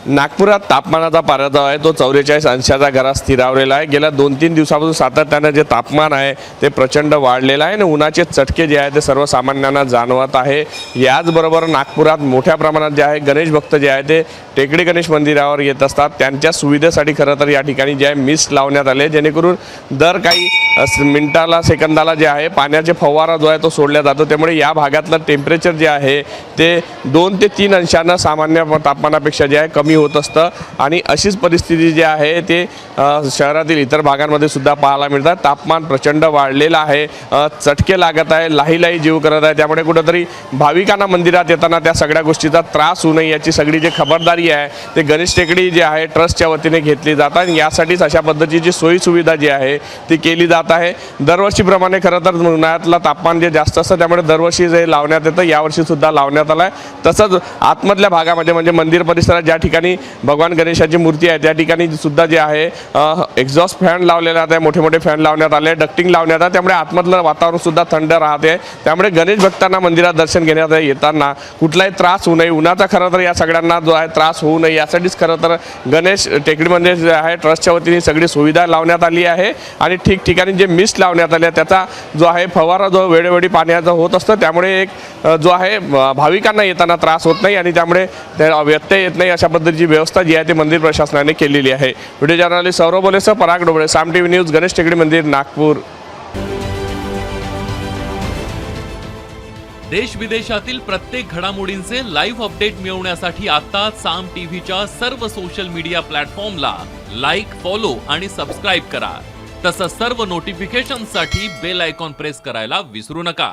नागपुरात तापमानाचा पारा जो आहे तो 44 अंशाच्या घरात स्थिरावलेला आहे। गेल्या 2-3 दिवसापासून सातत्याने जे तापमान आहे ते प्रचंड वाढलेलं आहे आणि उन्हाचे चटके जे आहे ते सर्वसामान्यांना जाणवत आहे। याचबरोबर नागपुरात मोठ्या प्रमाणात जे आहे गणेश भक्त जे आहे ते टेकडी गणेश मंदिरावर येत असतात। त्यांच्या सुविधेसाठी खरं तर या ठिकाणी जे आहे मिस्ट लावण्यात आले, जेणेकरून दर काही मिनिटाला सेकंदाला जे आहे पाण्याचे फवारा जो आहे तो सोडला जातो। त्यामुळे या भागातलं टेम्परेचर जे आहे ते 2 ते 3 अंशांना सामान्य तापमानापेक्षा जे आहे कमी होत असतं आणि अशीच परिस्थिती जी आहे ते शहरातील इतर भागांमध्ये सुद्धा पाहायला मिळतात। तापमान प्रचंड वाढलेलं आहे, चटके लागत आहे, लाही जीव करत आहे। त्यामुळे कुठेतरी भाविकांना मंदिरात येताना त्या सगळ्या गोष्टीचा त्रास होऊ नये याची सगळी जी खबरदारी आहे ते गणेश टेकडी जे आहे ट्रस्टच्या वतीने घेतली जातात। यासाठीच अशा पद्धतीची सोयी सुविधा जी आहे ती केली जात आहे। दरवर्षीप्रमाणे खरं तर उन्हाळ्यातलं तापमान जे जास्त असतं त्यामुळे दरवर्षी जे लावण्यात येतं यावर्षी सुद्धा लावण्यात आलं आहे। तसंच आतमधल्या भागामध्ये म्हणजे मंदिर परिसरात ज्या ठिकाणी भगवान गणेशाची मूर्ती आहे त्या ठिकाणी सुद्धा जे आहे एक्झॉस्ट फॅन लावलेला आहे, मोठे फॅन लावण्यात आले, डक्टिंग लावण्यात आले। त्यामुळे आतमधलं वातावरण सुद्धा थंड राहते। त्यामुळे गणेश भक्तांना मंदिरात दर्शन घेण्यात येताना कुठलाही त्रास होऊ नये, उन्हाचा खरं तर या सगळ्यांना जो आहे त्रास होऊ नये यासाठीच खरं तर गणेश टेकडीमध्ये जे आहे ट्रस्टच्या वतीने सगळी सुविधा लावण्यात आली आहे आणि ठिकठिकाणी जे मिस्ट लावण्यात आले त्याचा जो आहे फवारा जो वेळोवेळी पाण्याचा होत असतो। त्यामुळे एक जो आहे भाविकांना येताना त्रास होत नाही आणि त्यामुळे व्यत्यय येत नाही अशा पद्धतीची व्यवस्था जी आहे ती मंदिर प्रशासनाने केलेली आहे। व्हिडिओ जर्नलिस्ट सौरभ बोलेसह पराग डोबळे, साम टीव्ही न्यूज, गणेश टेकडी मंदिर, नागपूर। देश विदेशातील प्रत्येक घडामोडींचे लाईव्ह अपडेट मिळवण्यासाठी आता साम टीव्हीच्या सर्व सोशल मीडिया प्लॅटफॉर्मला लाईक, फॉलो आणि सबस्क्राईब करा। तसंच सर्व नोटिफिकेशनसाठी बेल आयकॉन प्रेस करायला विसरू नका।